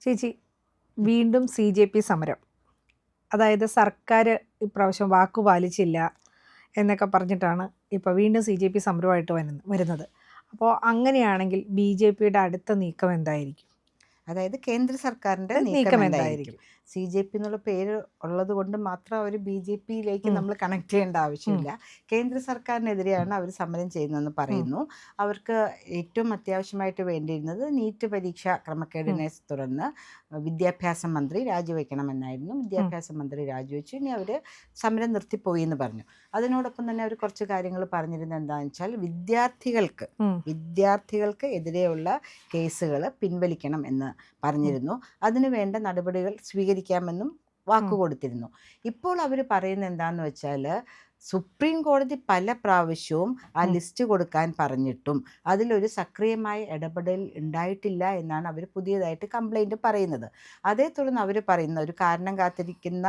ചേച്ചി, വീണ്ടും CJP സമരം. അതായത് സർക്കാർ ഇപ്രാവശ്യം വാക്കു പാലിച്ചില്ല എന്നൊക്കെ പറഞ്ഞിട്ടാണ് ഇപ്പോൾ വീണ്ടും CJP സമരമായിട്ട് വരുന്നത്. അപ്പോൾ അങ്ങനെയാണെങ്കിൽ BJPയുടെ അടുത്ത നീക്കം എന്തായിരിക്കും? അതായത് കേന്ദ്ര സർക്കാരിൻ്റെ നീക്കം നീക്കം എന്തായിരിക്കും? എന്തായിരിക്കും? CJP എന്നുള്ള പേര് ഉള്ളത് കൊണ്ട് മാത്രം അവർ BJPയിലേക്ക് നമ്മൾ കണക്ട് ചെയ്യേണ്ട ആവശ്യമില്ല. കേന്ദ്ര സർക്കാരിനെതിരെയാണ് അവർ സമരം ചെയ്യുന്നതെന്ന് പറയുന്നു. അവർക്ക് ഏറ്റവും അത്യാവശ്യമായിട്ട് വേണ്ടിയിരുന്നത് നീറ്റ് പരീക്ഷ ക്രമക്കേടിനെ തുടർന്ന് വിദ്യാഭ്യാസ മന്ത്രി രാജിവെക്കണമെന്നായിരുന്നു. വിദ്യാഭ്യാസ മന്ത്രി രാജിവെച്ചു. ഇനി അവർ സമരം നിർത്തിപ്പോയി എന്ന് പറഞ്ഞു. അതിനോടൊപ്പം തന്നെ അവർ കുറച്ച് കാര്യങ്ങൾ പറഞ്ഞിരുന്നത് എന്താണെന്ന് വെച്ചാൽ വിദ്യാർത്ഥികൾക്ക് എതിരെയുള്ള കേസുകൾ പിൻവലിക്കണം എന്ന് പറഞ്ഞിരുന്നു. അതിനു വേണ്ട നടപടികൾ സ്വീകരിക്കാമെന്നും വാക്കുകൊടുത്തിരുന്നു. ഇപ്പോൾ അവർ പറയുന്നത് എന്താണെന്ന് വെച്ചാൽ സുപ്രീം കോടതി പല പ്രാവശ്യവും ആ ലിസ്റ്റ് കൊടുക്കാൻ പറഞ്ഞിട്ടും അതിലൊരു സക്രിയമായ ഇടപെടൽ ഉണ്ടായിട്ടില്ല എന്നാണ് അവർ പുതിയതായിട്ട് കംപ്ലൈൻറ്റ് പറയുന്നത്. അതേ തുടർന്ന് അവർ പറയുന്ന ഒരു കാരണം കാത്തിരിക്കുന്ന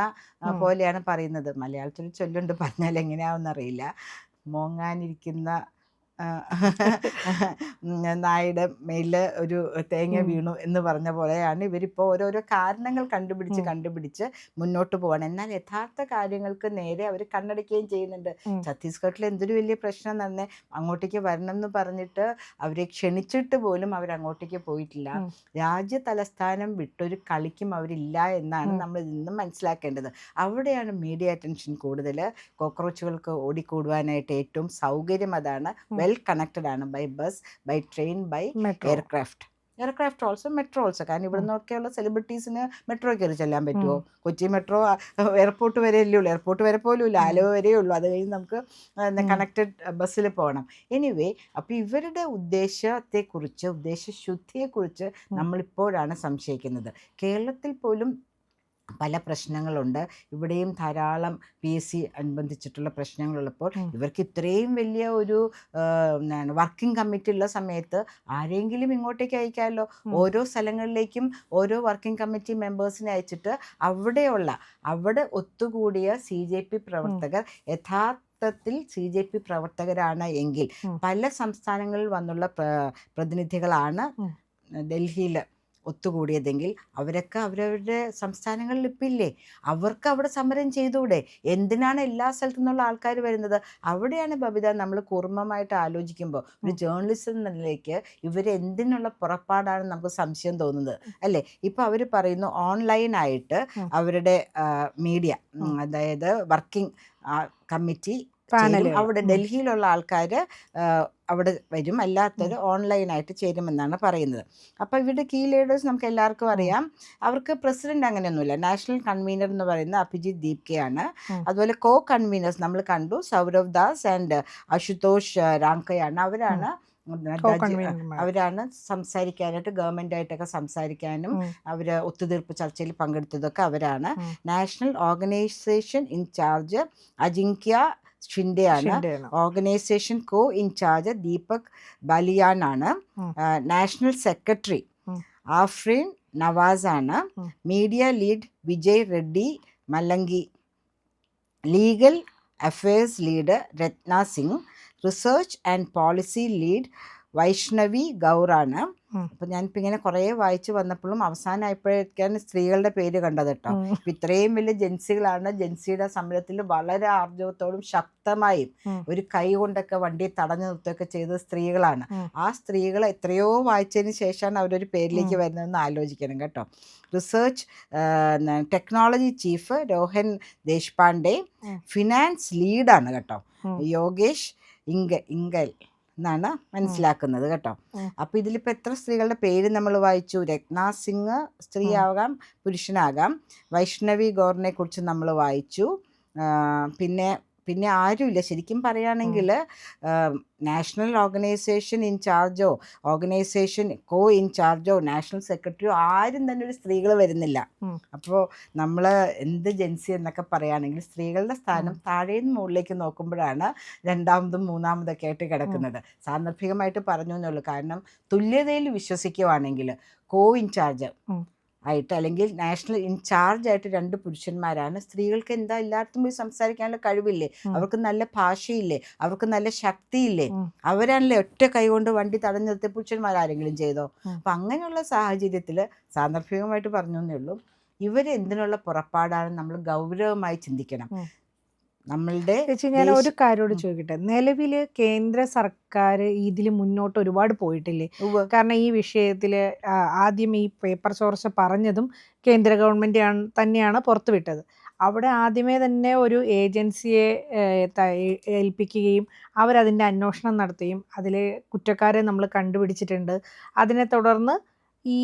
പോലെയാണ് പറയുന്നത്. മലയാളത്തിൽ ചൊല്ലുണ്ട്, പറഞ്ഞാൽ എങ്ങനെയാവുമെന്നറിയില്ല. മോങ്ങാനിരിക്കുന്ന നായുടെ മേലിൽ ഒരു തേങ്ങ വീണു എന്ന് പറഞ്ഞ പോലെയാണ് ഇവരിപ്പോൾ ഓരോരോ കാരണങ്ങൾ കണ്ടുപിടിച്ച് മുന്നോട്ട് പോകണം. എന്നാൽ യഥാർത്ഥ കാര്യങ്ങൾക്ക് നേരെ അവർ കണ്ണടയ്ക്കുകയും ചെയ്യുന്നുണ്ട്. ഛത്തീസ്ഗഡിൽ എന്തൊരു വലിയ പ്രശ്നം തന്നെ, അങ്ങോട്ടേക്ക് വരണം എന്ന് പറഞ്ഞിട്ട് അവരെ ക്ഷണിച്ചിട്ട് പോലും അവരങ്ങോട്ടേക്ക് പോയിട്ടില്ല. രാജ്യ തലസ്ഥാനം വിട്ടൊരു കളിക്കും അവരില്ല എന്നാണ് നമ്മൾ ഇന്നും മനസ്സിലാക്കേണ്ടത്. അവിടെയാണ് മീഡിയ അറ്റൻഷൻ കൂടുതൽ. കോക്രോച്ചുകൾക്ക് ഓടിക്കൂടുവാനായിട്ട് ഏറ്റവും സൗകര്യം അതാണ്. വെൽ കണക്റ്റഡ് ആണ് by bus, by train, by aircraft also, metro also. കാരണം ഇവിടെ നിന്നൊക്കെയുള്ള സെലിബ്രിറ്റീസിന് മെട്രോ കയറി ചെല്ലാൻ പറ്റുമോ? കൊച്ചി മെട്രോ എയർപോർട്ട് വരെ അല്ലേ ഉള്ളൂ, എയർപോർട്ട് വരെ പോലും ഇല്ല, ആലുവ വരെ ഉള്ളൂ. അത് കഴിഞ്ഞ് നമുക്ക് കണക്റ്റഡ് ബസ്സിൽ പോകണം. എനിവേ, അപ്പോൾ ഇവരുടെ ഉദ്ദേശശുദ്ധിയെക്കുറിച്ച് നമ്മളിപ്പോഴാണ് സംശയിക്കുന്നത്. കേരളത്തിൽ പോലും പല പ്രശ്നങ്ങളുണ്ട്. ഇവിടെയും ധാരാളം PSC അനുബന്ധിച്ചിട്ടുള്ള പ്രശ്നങ്ങളുള്ളപ്പോൾ ഇവർക്ക് ഇത്രയും വലിയ ഒരു വർക്കിംഗ് കമ്മിറ്റി ഉള്ള സമയത്ത് ആരെങ്കിലും ഇങ്ങോട്ടേക്ക് അയക്കാമല്ലോ. ഓരോ സ്ഥലങ്ങളിലേക്കും ഓരോ വർക്കിംഗ് കമ്മിറ്റി മെമ്പേഴ്സിനെ അയച്ചിട്ട് അവിടെ ഒത്തുകൂടിയ CJP പ്രവർത്തകർ യഥാർത്ഥത്തിൽ CJP പ്രവർത്തകരാണ് എങ്കിൽ, പല സംസ്ഥാനങ്ങളിൽ വന്നുള്ള പ്രതിനിധികളാണ് ഡൽഹിയിൽ ഒത്തുകൂടിയതെങ്കിൽ അവരൊക്കെ അവരവരുടെ സംസ്ഥാനങ്ങളിൽ ഇപ്പില്ലേ? അവർക്ക് അവിടെ സമരം ചെയ്തുകൂടെ? എന്തിനാണ് എല്ലാ സ്ഥലത്തു നിന്നുള്ള ആൾക്കാർ വരുന്നത്? അവിടെയാണ് ബബിത നമ്മൾ കൂർമ്മമായിട്ട് ആലോചിക്കുമ്പോൾ ഒരു ജേർണലിസ്റ്റ് എന്ന നിലയ്ക്ക് ഇവരെന്തിനുള്ള പുറപ്പാടാണ് നമുക്ക് സംശയം തോന്നുന്നത്, അല്ലേ? ഇപ്പോൾ അവർ പറയുന്നു ഓൺലൈനായിട്ട് അവരുടെ മീഡിയ, അതായത് വർക്കിംഗ് കമ്മിറ്റി അവിടെ ഡൽഹിയിലുള്ള ആൾക്കാർ അവിടെ വരും, അല്ലാത്തവർ ഓൺലൈനായിട്ട് ചേരുമെന്നാണ് പറയുന്നത്. അപ്പോൾ ഇവരുടെ കീ ലീഡേഴ്സ് നമുക്ക് എല്ലാവർക്കും അറിയാം. അവർക്ക് പ്രസിഡന്റ് അങ്ങനെയൊന്നുമില്ല. നാഷണൽ കൺവീനർ എന്ന് പറയുന്ന അഭിജിത് ദീപ്കയാണ്. അതുപോലെ കോ കൺവീനേഴ്സ് നമ്മൾ കണ്ടു, സൗരവ് ദാസ് ആൻഡ് അശുതോഷ് രാംകയാണ്. അവരാണ് സംസാരിക്കാനായിട്ട്, ഗവൺമെൻറ്റായിട്ടൊക്കെ സംസാരിക്കാനും അവർ ഒത്തുതീർപ്പ് ചർച്ചയിൽ പങ്കെടുത്തതൊക്കെ അവരാണ്. നാഷണൽ ഓർഗനൈസേഷൻ ഇൻചാർജ് അജിങ്ക്യ ഷിൻഡെയാണ്. ഓർഗനൈസേഷൻ കോ ഇൻചാർജ് ദീപക് ബലിയാനാണ്. നാഷണൽ സെക്രട്ടറി ആഫ്രീൻ നവാസാണ്. Media lead Vijay Reddy Mallangi. Legal affairs lead Ratna Singh. Research and policy lead Vaishnavi ഗൗറാണ്. അപ്പം ഞാനിപ്പോൾ ഇങ്ങനെ കുറേ വായിച്ചു വന്നപ്പോഴും അവസാനമായപ്പോഴേക്കാണ് സ്ത്രീകളുടെ പേര് കണ്ടത് കേട്ടോ. ഇപ്പം ഇത്രയും വലിയ ജൻസികളാണ്. ജൻസിയുടെ സമരത്തിൽ വളരെ ആർജവത്തോടും ശക്തമായും ഒരു കൈ കൊണ്ടൊക്കെ വണ്ടിയെ തടഞ്ഞു നിർത്തുകയൊക്കെ ചെയ്തത് സ്ത്രീകളാണ്. ആ സ്ത്രീകൾ എത്രയോ വായിച്ചതിന് ശേഷമാണ് അവരൊരു പേരിലേക്ക് വരുന്നതെന്ന് ആലോചിക്കണം കേട്ടോ. Research technology chief Rohan Deshpande. Finance ലീഡാണ് കേട്ടോ, യോഗേഷ് ഇങ്കൽ എന്നാണ് മനസ്സിലാക്കുന്നത് കേട്ടോ. അപ്പോൾ ഇതിലിപ്പോൾ എത്ര സ്ത്രീകളുടെ പേര് നമ്മൾ വായിച്ചു? രത്ന സിംഗ് സ്ത്രീയാകാം, പുരുഷനാകാം. വൈഷ്ണവി ഗൗറിനെ കുറിച്ച് നമ്മൾ വായിച്ചു. പിന്നെ ആരുമില്ല ശരിക്കും പറയുകയാണെങ്കിൽ. നാഷണൽ ഓർഗനൈസേഷൻ ഇൻചാർജോ ഓർഗനൈസേഷൻ കോ ഇൻചാർജോ നാഷണൽ സെക്രട്ടറിയോ ആരും തന്നെ ഒരു സ്ത്രീകൾ വരുന്നില്ല. അപ്പോൾ നമ്മൾ എന്ത് ജൻസി എന്നൊക്കെ പറയുകയാണെങ്കിൽ സ്ത്രീകളുടെ സ്ഥാനം താഴേന്ന് മുകളിലേക്ക് നോക്കുമ്പോഴാണ് രണ്ടാമതും മൂന്നാമതൊക്കെ ആയിട്ട് കിടക്കുന്നത്. സാന്ദർഭികമായിട്ട് പറഞ്ഞു എന്നുള്ളൂ. കാരണം തുല്യതയിൽ വിശ്വസിക്കുവാണെങ്കിൽ കോ ഇൻചാർജ് ആയിട്ട് അല്ലെങ്കിൽ നാഷണൽ ഇൻചാർജ് ആയിട്ട് 2 പുരുഷന്മാരാണ്. സ്ത്രീകൾക്ക് എന്താ എല്ലായിടത്തും പോയി സംസാരിക്കാനുള്ള കഴിവില്ലേ, അവർക്ക് നല്ല ഭാഷയില്ലേ, അവർക്ക് നല്ല ശക്തിയില്ലേ, അവരാണല്ലേ ഒറ്റ കൈകൊണ്ട് വണ്ടി തടഞ്ഞു നിർത്തിയ പുരുഷന്മാരാരെങ്കിലും ചെയ്തോ? അപ്പം അങ്ങനെയുള്ള സാഹചര്യത്തിൽ സാന്ദർഭികമായിട്ട് പറഞ്ഞു എന്നേ ഉള്ളൂ, ഇവർ എന്തിനുള്ള പുറപ്പാടാണ് നമ്മൾ ഗൗരവമായി ചിന്തിക്കണം. നമ്മളുടെ ഞാൻ ഒരു കാര്യോട് ചോദിക്കട്ടെ, നിലവില് കേന്ദ്ര സർക്കാർ ഇതിൽ മുന്നോട്ട് ഒരുപാട് പോയിട്ടില്ലേ? കാരണം ഈ വിഷയത്തിൽ ആദ്യം ഈ പേപ്പർ ചോർച്ച പറഞ്ഞതും കേന്ദ്ര ഗവൺമെന്റ് തന്നെയാണ് പുറത്തുവിട്ടത്. അവിടെ ആദ്യമേ തന്നെ ഒരു ഏജൻസിയെ ഏൽപ്പിക്കുകയും അവരതിൻ്റെ അന്വേഷണം നടത്തുകയും അതിൽ കുറ്റക്കാരെ നമ്മൾ കണ്ടുപിടിച്ചിട്ടുണ്ട്. അതിനെ തുടർന്ന് ഈ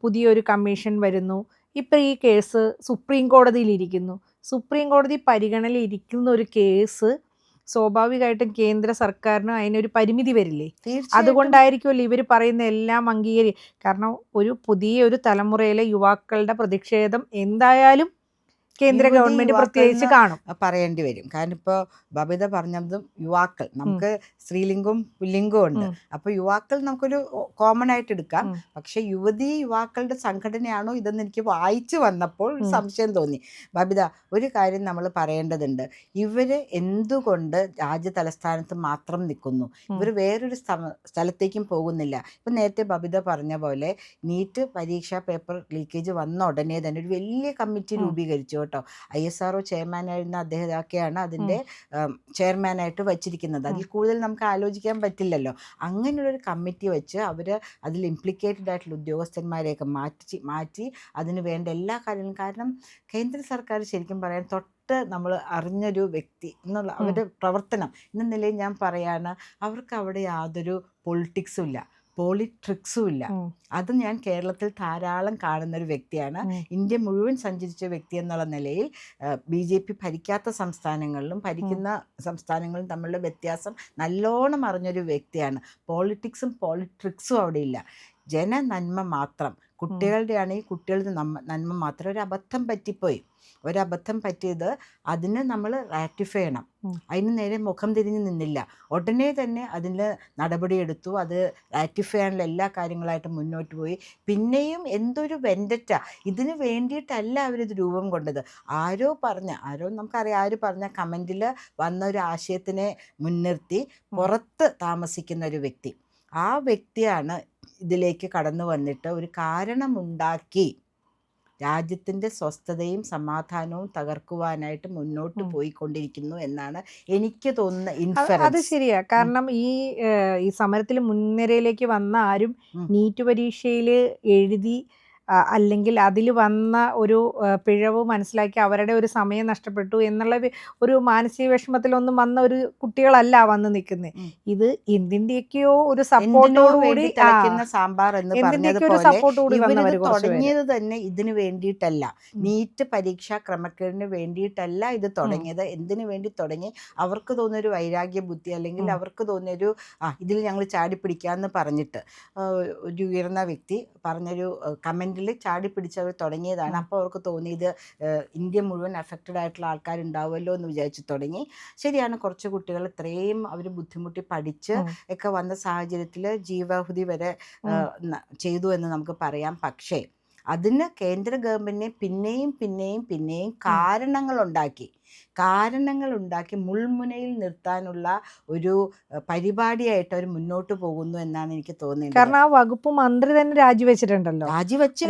പുതിയൊരു കമ്മീഷൻ വരുന്നു. ഇപ്പം ഈ കേസ് സുപ്രീം കോടതിയിലിരിക്കുന്നു. സുപ്രീം കോടതി പരിഗണനയിൽ ഇരിക്കുന്ന ഒരു കേസ് സ്വാഭാവികമായിട്ടും കേന്ദ്ര സർക്കാരിന് അതിനൊരു പരിമിതി വരില്ലേ? അതുകൊണ്ടായിരിക്കുമല്ലോ ഇവർ പറയുന്ന എല്ലാം കാരണം ഒരു പുതിയ ഒരു തലമുറയിലെ യുവാക്കളുടെ പ്രതിഷേധം എന്തായാലും കേന്ദ്ര ഗവൺമെന്റ് പ്രത്യേകിച്ച് കാണും, പറയേണ്ടി വരും. കാരണം ഇപ്പോൾ ബബിത പറഞ്ഞതും യുവാക്കൾ, നമുക്ക് സ്ത്രീലിംഗവും പുല്ലിംഗവും ഉണ്ട്. അപ്പോൾ യുവാക്കൾ നമുക്കൊരു കോമൺ ആയിട്ട് എടുക്കാം. പക്ഷെ യുവാക്കളുടെ സംഘടനയാണോ ഇതെന്ന് എനിക്ക് വായിച്ചു വന്നപ്പോൾ സംശയം തോന്നി. ബബിത, ഒരു കാര്യം നമ്മൾ പറയേണ്ടതുണ്ട്. ഇവര് എന്തുകൊണ്ട് രാജ്യ തലസ്ഥാനത്ത് മാത്രം നിൽക്കുന്നു? ഇവർ വേറൊരു സ്ഥലത്തേക്കും പോകുന്നില്ല. ഇപ്പം നേരത്തെ ബബിത പറഞ്ഞ പോലെ നീറ്റ് പരീക്ഷാ പേപ്പർ ലീക്കേജ് വന്ന ഉടനെ തന്നെ ഒരു വലിയ കമ്മിറ്റി രൂപീകരിച്ചു കേട്ടോ. ISRO ചെയർമാനായിരുന്ന അദ്ദേഹത്തെയാണ് അതിൻ്റെ ചെയർമാനായിട്ട് വച്ചിരിക്കുന്നത്. അതിൽ കൂടുതൽ നമുക്ക് ആലോചിക്കാൻ പറ്റില്ലല്ലോ. അങ്ങനെയുള്ളൊരു കമ്മിറ്റി വെച്ച് അവർ അതിൽ ഇംപ്ലിക്കേറ്റഡ് ആയിട്ടുള്ള ഉദ്യോഗസ്ഥന്മാരെയൊക്കെ മാറ്റി അതിന് വേണ്ട എല്ലാ കാര്യങ്ങളും, കാരണം കേന്ദ്ര സർക്കാർ ശരിക്കും പറയാൻ നമ്മൾ അറിഞ്ഞൊരു വ്യക്തി എന്നുള്ള അവരുടെ പ്രവർത്തനം എന്ന നിലയിൽ ഞാൻ പറയാണ്, അവർക്ക് അവിടെ യാതൊരു പൊളിറ്റിക്സും ഇല്ല, പോളിട്രിക്സും ഇല്ല. അത് ഞാൻ കേരളത്തിൽ ധാരാളം കാണുന്നൊരു വ്യക്തിയാണ്. ഇന്ത്യ മുഴുവൻ സഞ്ചരിച്ച വ്യക്തി എന്നുള്ള നിലയിൽ BJP ഭരിക്കാത്ത സംസ്ഥാനങ്ങളിലും ഭരിക്കുന്ന സംസ്ഥാനങ്ങളും തമ്മിലുള്ള വ്യത്യാസം നല്ലോണം അറിഞ്ഞൊരു വ്യക്തിയാണ്. പോളിറ്റിക്സും പോളിട്രിക്സും അവിടെ ഇല്ല. ജനനന്മ മാത്രം, കുട്ടികളുടെ ആണെങ്കിൽ കുട്ടികളുടെ നന്മ മാത്രം. ഒരബദ്ധം പറ്റിയത് അതിന് നമ്മൾ റാറ്റിഫൈ ചെയ്യണം. അതിന് നേരെ മുഖം തിരിഞ്ഞ് നിന്നില്ല, ഉടനെ തന്നെ അതിന് നടപടിയെടുത്തു. അത് റാറ്റിഫൈ ചെയ്യാനുള്ള എല്ലാ കാര്യങ്ങളായിട്ട് മുന്നോട്ട് പോയി. പിന്നെയും എന്തൊരു വെൻഡറ്റ, ഇതിന് വേണ്ടിയിട്ടല്ല അവരിത് രൂപം കൊണ്ടത്. ആരോ നമുക്കറിയാം, ആര് പറഞ്ഞ കമൻറ്റിൽ വന്ന ഒരു ആശയത്തിനെ മുൻനിർത്തി പുറത്ത് താമസിക്കുന്ന ഒരു വ്യക്തി, ആ വ്യക്തിയാണ് ഇതിലേക്ക് കടന്നു വന്നിട്ട് ഒരു കാരണമുണ്ടാക്കി രാജ്യത്തിൻ്റെ സ്വസ്ഥതയും സമാധാനവും തകർക്കുവാനായിട്ട് മുന്നോട്ട് പോയിക്കൊണ്ടിരിക്കുന്നു എന്നാണ് എനിക്ക് തോന്നുന്ന ഇൻഫറൻസ്. അത് ശരിയാ. കാരണം ഈ സമരത്തിൽ മുൻനിരയിലേക്ക് വന്ന ആരും നീറ്റ് പരീക്ഷയിൽ എഴുതി അല്ലെങ്കിൽ അതിൽ വന്ന ഒരു പിഴവ് മനസ്സിലാക്കി അവരുടെ ഒരു സമയം നഷ്ടപ്പെട്ടു എന്നുള്ള ഒരു മാനസിക വിഷമത്തിലൊന്നും വന്ന ഒരു കുട്ടികളല്ല വന്ന് നിൽക്കുന്നത്. ഇത് എന്തിൻ്റെയൊക്കെയോ ഒരു സപ്പോർട്ടോടുകൂടി സാമ്പാർ എന്ന് പറഞ്ഞതുപോലെ തുടങ്ങിയത് തന്നെ ഇതിനു വേണ്ടിയിട്ടല്ല, നീറ്റ് പരീക്ഷാ ക്രമക്കേടിന് വേണ്ടിയിട്ടല്ല ഇത് തുടങ്ങിയത്. എന്തിനു വേണ്ടി തുടങ്ങി? അവർക്ക് തോന്നിയൊരു വൈരാഗ്യ ബുദ്ധി, അല്ലെങ്കിൽ അവർക്ക് തോന്നിയൊരു ഇതിൽ ഞങ്ങൾ ചാടിപ്പിടിക്കാമെന്ന് പറഞ്ഞിട്ട് ഒരു ഉയർന്ന വ്യക്തി പറഞ്ഞൊരു കമൻറ്റിൽ ചാടിപ്പിടിച്ചവർ തുടങ്ങിയതാണ്. അപ്പോൾ അവർക്ക് തോന്നിയത് ഇന്ത്യ മുഴുവൻ അഫക്റ്റഡ് ആയിട്ടുള്ള ആൾക്കാരുണ്ടാവുമല്ലോ എന്ന് വിചാരിച്ച് തുടങ്ങി. ശരിയാണ്, കുറച്ച് കുട്ടികൾ ഇത്രയും അവർ ബുദ്ധിമുട്ടി പഠിച്ച് ഒക്കെ വന്ന സാഹചര്യത്തിൽ ജീവാഹുതി വരെ ചെയ്തു എന്ന് നമുക്ക് പറയാം. പക്ഷേ അതിന് കേന്ദ്ര ഗവൺമെൻറ്റിനെ പിന്നെയും കാരണങ്ങളുണ്ടാക്കി മുൾമുനയിൽ നിർത്താനുള്ള ഒരു പരിപാടിയായിട്ട് അവർ മുന്നോട്ട് പോകുന്നു എന്നാണ് എനിക്ക് തോന്നുന്നത്. കാരണം ആ വകുപ്പ് മന്ത്രി തന്നെ രാജിവെച്ചിട്ടുണ്ടല്ലോ.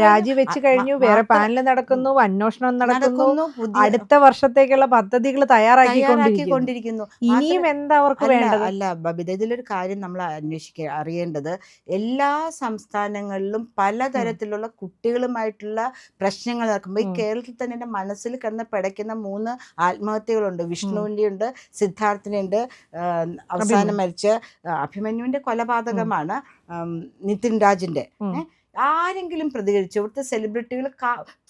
രാജിവെച്ച് കഴിഞ്ഞു, വേറെ പാനൽ നടക്കുന്നു, അന്വേഷണം നടക്കുന്നു, അടുത്ത വർഷത്തേക്കുള്ള പദ്ധതികൾ തയ്യാറാക്കിക്കൊണ്ടിരിക്കുന്നു. ഇനിയും എന്താ അവർക്ക് വേണ്ടത്? അല്ല ബബിത, ഇതിലൊരു കാര്യം നമ്മൾ അറിയേണ്ടത്, എല്ലാ സംസ്ഥാനങ്ങളിലും പലതരത്തിലുള്ള കുട്ടികളുമായിട്ടുള്ള പ്രശ്നങ്ങൾ നടക്കുമ്പോൾ ഈ കേരളത്തിൽ തന്നെ എൻ്റെ മനസ്സിൽ കിടന്ന് പിടയ്ക്കുന്ന 3 ആത്മഹത്യകളുണ്ട്. വിഷ്ണുവിൻ്റെ ഉണ്ട്, സിദ്ധാർത്ഥിൻ്റെ ഉണ്ട്, അവസാനം മരിച്ച അഭിമന്യുവിൻ്റെ കൊലപാതകമാണ്, നിതിൻ രാജിൻ്റെ. ആരെങ്കിലും പ്രതികരിച്ചു? ഇവിടുത്തെ സെലിബ്രിറ്റികൾ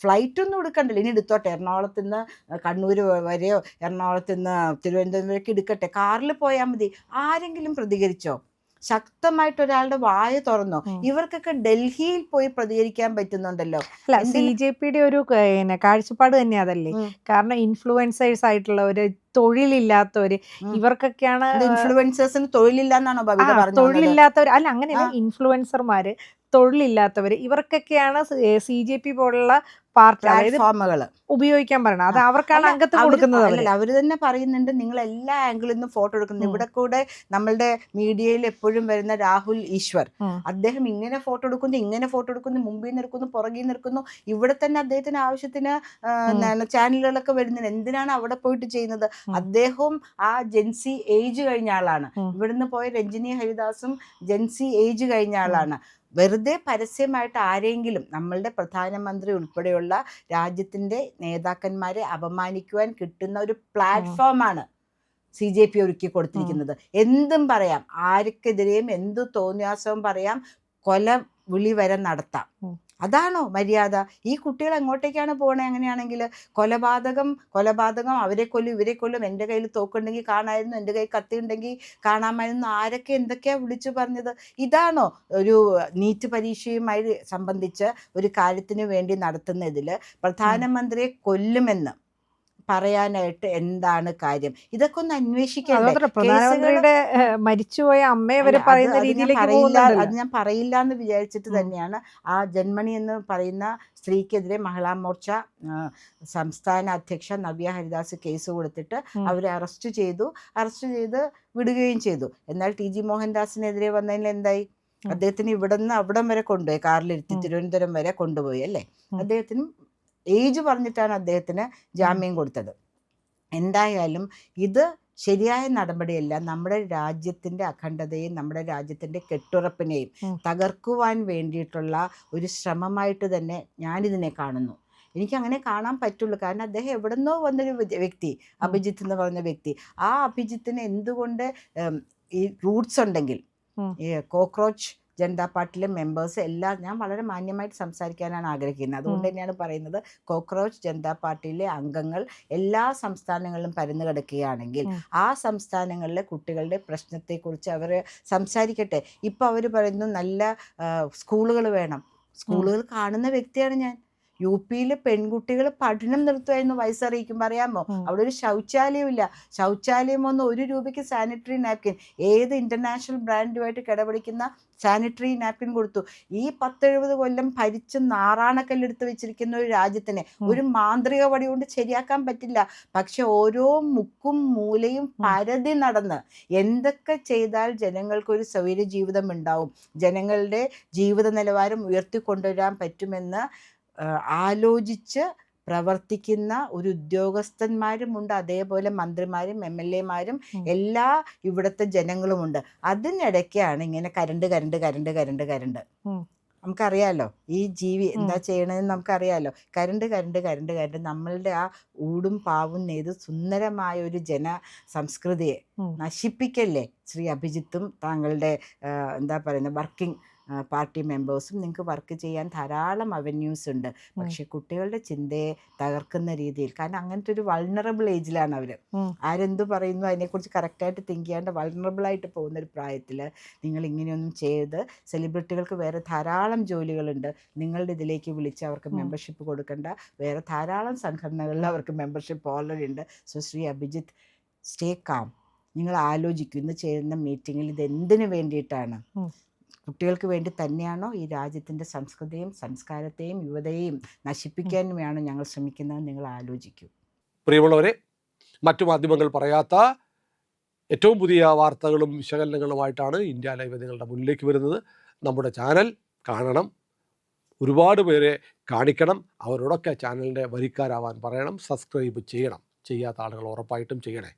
ഫ്ലൈറ്റ് ഒന്നും എടുക്കണ്ടല്ലോ, ഇനി എടുത്തോട്ടെ, എറണാകുളത്ത് നിന്ന് കണ്ണൂർ വരെയോ എറണാകുളത്ത് നിന്ന് തിരുവനന്തപുരം വരെയൊക്കെ എടുക്കട്ടെ, കാറിൽ പോയാൽ മതി. ആരെങ്കിലും പ്രതികരിച്ചോ? ശക്തമായിട്ട് ഒരാളുടെ വായ തുറന്നോ? ഇവർക്കൊക്കെ ഡൽഹിയിൽ പോയി പ്രതികരിക്കാൻ പറ്റുന്നുണ്ടല്ലോ. അല്ല, CJPയുടെ ഒരു കാഴ്ചപ്പാട് തന്നെ അതല്ലേ? കാരണം ഇൻഫ്ലുവൻസേഴ്സ് ആയിട്ടുള്ളവര്, തൊഴിലില്ലാത്തവര്, ഇവർക്കൊക്കെയാണ്. ഇൻഫ്ലുവൻസേഴ്സിന് തൊഴിലില്ല എന്നാണോ ബബിത പറഞ്ഞത്? തൊഴിലില്ലാത്തവർ അല്ല, അങ്ങനെയല്ല, ഇൻഫ്ലുവൻസർമാര് തൊഴിലില്ലാത്തവർ, ഇവർക്കൊക്കെയാണ് CJP പോലുള്ള പാർട്ടി, അതായത് പ്ലാറ്റ്ഫോമുകൾ ഉപയോഗിക്കാൻ പറയണം. അത് അവർക്കാണ് അല്ല, അംഗത്വം കൊടുക്കുന്നത്. അല്ലല്ല, അവർ തന്നെ പറയുന്നുണ്ട് നിങ്ങൾ എല്ലാ ആംഗിളിൽ നിന്നും ഫോട്ടോ എടുക്കുന്നത്. ഇവിടെ കൂടെ നമ്മളുടെ മീഡിയയിൽ എപ്പോഴും വരുന്ന രാഹുൽ ഈശ്വർ, അദ്ദേഹം ഇങ്ങനെ ഫോട്ടോ എടുക്കുന്നു, ഇങ്ങനെ ഫോട്ടോ എടുക്കുന്നു, മുമ്പിൽ നിൽക്കുന്നു, പുറകിൽ നിൽക്കുന്നു. ഇവിടെ തന്നെ അദ്ദേഹത്തിന് ആവശ്യത്തിന് ചാനലുകളൊക്കെ വരുന്നുണ്ട്. എന്തിനാണ് അവിടെ പോയിട്ട് ചെയ്യുന്നത്? അദ്ദേഹവും ആ ജെൻസി ഏജ് കഴിഞ്ഞ ആളാണ്. ഇവിടുന്ന് പോയ രഞ്ജിനി ഹരിദാസും ജെൻസി ഏജ് കഴിഞ്ഞ ആളാണ്. വെറുതെ പരസ്യമായിട്ട് ആരെങ്കിലും, നമ്മളുടെ പ്രധാനമന്ത്രി ഉൾപ്പെടെയുള്ള രാജ്യത്തിൻ്റെ നേതാക്കന്മാരെ അപമാനിക്കുവാൻ കിട്ടുന്ന ഒരു പ്ലാറ്റ്ഫോമാണ് CJP ഒരുക്കി കൊടുത്തിരിക്കുന്നത്. എന്തും പറയാം, ആർക്കെതിരെയും എന്തു തോന്നിയാസവും പറയാം, കൊല വിളി വരെ നടത്താം. അതാണോ മര്യാദ? ഈ കുട്ടികൾ എങ്ങോട്ടേക്കാണ് പോകണേ? അങ്ങനെയാണെങ്കിൽ കൊലപാതകം, അവരെ കൊല്ലും ഇവരെ കൊല്ലും, എൻ്റെ കയ്യിൽ തോക്കുണ്ടെങ്കിൽ കാണാമായിരുന്നു, എൻ്റെ കയ്യിൽ കത്തിയുണ്ടെങ്കിൽ കാണാമായിരുന്നു, ആരൊക്കെ എന്തൊക്കെയാണ് വിളിച്ചു പറഞ്ഞത്? ഇതാണോ ഒരു നീറ്റ് പരീക്ഷയുമായി സംബന്ധിച്ച് ഒരു കാര്യത്തിന് വേണ്ടി നടത്തുന്നതിൽ പ്രധാനമന്ത്രിയെ കൊല്ലുമെന്ന് പറയാനായിട്ട് എന്താണ് കാര്യം? ഇതൊക്കെ ഒന്ന് അന്വേഷിക്കണ്ടേ? പ്രധാനമന്ത്രിയുടെ മരിച്ചുപോയ അമ്മയെ വരെ പറയുന്ന രീതിയിലേക്ക് അത് ഞാൻ പറയില്ല എന്ന് വിചാരിച്ചിട്ട് തന്നെയാണ് ആ ജന്മണി എന്ന് പറയുന്ന സ്ത്രീക്കെതിരെ മഹിളാ മോർച്ച സംസ്ഥാന അധ്യക്ഷ നവ്യ ഹരിദാസ് കേസ് കൊടുത്തിട്ട് അവരെ അറസ്റ്റ് ചെയ്ത് വിടുകയും ചെയ്തു. എന്നാൽ TG മോഹൻദാസിനെതിരെ വന്നതിൽ എന്തായി? അദ്ദേഹത്തിന് ഇവിടെ നിന്ന് അവിടം വരെ കൊണ്ടുപോയി, കാറിലിരുത്തി തിരുവനന്തപുരം വരെ കൊണ്ടുപോയി അല്ലേ. അദ്ദേഹത്തിന് ഏജ് പറഞ്ഞിട്ടാണ് അദ്ദേഹത്തിന് ജാമ്യം കൊടുത്തത്. എന്തായാലും ഇത് ശരിയായ നടപടിയല്ല. നമ്മുടെ രാജ്യത്തിൻ്റെ അഖണ്ഡതയും നമ്മുടെ രാജ്യത്തിൻ്റെ കെട്ടുറപ്പിനെയും തകർക്കുവാൻ വേണ്ടിയിട്ടുള്ള ഒരു ശ്രമമായിട്ട് തന്നെ ഞാനിതിനെ കാണുന്നു. എനിക്കങ്ങനെ കാണാൻ പറ്റുള്ളൂ. കാരണം അദ്ദേഹം എവിടെ നിന്നോ വന്നൊരു വ്യക്തി, അഭിജിത്ത് എന്ന് പറഞ്ഞ വ്യക്തി. ആ അഭിജിത്തിന് എന്തുകൊണ്ട് ഈ റൂട്ട്സ് ഉണ്ടെങ്കിൽ, ഈ കോക്രോച്ച് ജനതാ പാർട്ടിയിലെ മെമ്പേഴ്സ് എല്ലാം, ഞാൻ വളരെ മാന്യമായിട്ട് സംസാരിക്കാനാണ് ആഗ്രഹിക്കുന്നത്, അതുകൊണ്ട് തന്നെയാണ് പറയുന്നത്, കോക്രോച്ച് ജനതാ പാർട്ടിയിലെ അംഗങ്ങൾ എല്ലാ സംസ്ഥാനങ്ങളിലും പരന്നു കിടക്കുകയാണെങ്കിൽ ആ സംസ്ഥാനങ്ങളിലെ കുട്ടികളുടെ പ്രശ്നത്തെക്കുറിച്ച് അവർ സംസാരിക്കട്ടെ. ഇപ്പോൾ അവർ പറയുന്നു നല്ല സ്കൂളുകൾ വേണം. സ്കൂളുകൾ കാണുന്ന വ്യക്തിയാണ് ഞാൻ. UP-യിൽ പെൺകുട്ടികൾ പഠനം നിർത്തുമായിരുന്നു വയസ്സറിയിക്കുമ്പോൾ. അറിയാമോ? അവിടെ ഒരു ശൗചാലയമില്ല. ശൗചാലയം വന്ന് 1 രൂപയ്ക്ക് സാനിറ്ററി നാപ്കിൻ, ഏത് ഇൻ്റർനാഷണൽ ബ്രാൻഡുമായിട്ട് കിടപിടിക്കുന്ന സാനിറ്ററി നാപ്കിൻ കൊടുത്തു. ഈ 10-70 കൊല്ലം ഭരിച്ച് നാറാണക്കല്ലെടുത്ത് വെച്ചിരിക്കുന്ന ഒരു രാജ്യത്തിനെ ഒരു മാന്ത്രിക വടി കൊണ്ട് ശരിയാക്കാൻ പറ്റില്ല. പക്ഷെ ഓരോ മുക്കും മൂലയും പരതി നടന്ന് എന്തൊക്കെ ചെയ്താൽ ജനങ്ങൾക്കൊരു സൗകര്യ ജീവിതം ഉണ്ടാവും, ജനങ്ങളുടെ ജീവിത നിലവാരം ഉയർത്തിക്കൊണ്ടുവരാൻ പറ്റുമെന്ന് ആലോചിച്ച് പ്രവർത്തിക്കുന്ന ഒരു ഉദ്യോഗസ്ഥന്മാരുമുണ്ട്. അതേപോലെ മന്ത്രിമാരും MLA-മാരും എല്ലാ ഇവിടുത്തെ ജനങ്ങളുമുണ്ട്. അതിനിടയ്ക്കാണ് ഇങ്ങനെ കരണ്ട്. നമുക്കറിയാലോ ഈ ജീവി എന്താ ചെയ്യണതെന്ന് നമുക്കറിയാലോ. കരണ്ട് നമ്മളുടെ ആ ഊടും പാവും നെയ്ത് സുന്ദരമായ ഒരു സംസ്കൃതിയെ നശിപ്പിക്കല്ലേ ശ്രീ അഭിജിത്തും താങ്കളുടെ എന്താ പറയുന്നത് വർക്കിംഗ് പാർട്ടി മെമ്പേഴ്സും. നിങ്ങൾക്ക് വർക്ക് ചെയ്യാൻ ധാരാളം അവന്യൂസ് ഉണ്ട്. പക്ഷെ കുട്ടികളുടെ ചിന്തയെ തകർക്കുന്ന രീതിയിൽ, കാരണം അങ്ങനത്തെ ഒരു വൾണറബിൾ ഏജിലാണ് അവർ. ആരെന്തു പറയുന്നു അതിനെക്കുറിച്ച് കറക്റ്റായിട്ട് തിങ്ക് ചെയ്യാണ്ട് വൾണറബിളായിട്ട് പോകുന്നൊരു പ്രായത്തിൽ നിങ്ങൾ ഇങ്ങനെയൊന്നും ചെയ്ത്, സെലിബ്രിറ്റികൾക്ക് വേറെ ധാരാളം ജോലികളുണ്ട്, നിങ്ങളുടെ ഇതിലേക്ക് വിളിച്ച് അവർക്ക് മെമ്പർഷിപ്പ് കൊടുക്കേണ്ട വേറെ ധാരാളം സംഘടനകളിൽ അവർക്ക് മെമ്പർഷിപ്പ് ഓൾറെഡി ഉണ്ട്. So Shri Abhijith, stay calm. നിങ്ങൾ ആലോചിക്കും ഇന്ന് ചേരുന്ന മീറ്റിങ്ങിൽ ഇത് എന്തിനു വേണ്ടിയിട്ടാണ്? കുട്ടികൾക്ക് വേണ്ടി തന്നെയാണോ? ഈ രാജ്യത്തിൻ്റെ സംസ്കൃതിയും സംസ്കാരത്തെയും യുവതയെയും നശിപ്പിക്കാനുമാണ് ഞങ്ങൾ ശ്രമിക്കുന്നത്? നിങ്ങൾ ആലോചിക്കൂ. പ്രിയമുള്ളവരെ, മറ്റു മാധ്യമങ്ങൾ പറയാത്ത ഏറ്റവും പുതിയ വാർത്തകളും വിശകലനങ്ങളുമായിട്ടാണ് ഇന്ത്യ ലൈവ് നിങ്ങളുടെ മുന്നിലേക്ക് വരുന്നത്. നമ്മുടെ ചാനൽ കാണണം, ഒരുപാട് പേരെ കാണിക്കണം, അവരോടൊക്കെ ചാനലിൻ്റെ വരിക്കാരാവാൻ പറയണം, സബ്സ്ക്രൈബ് ചെയ്യണം. ചെയ്യാത്ത ആളുകൾ ഉറപ്പായിട്ടും ചെയ്യണേ.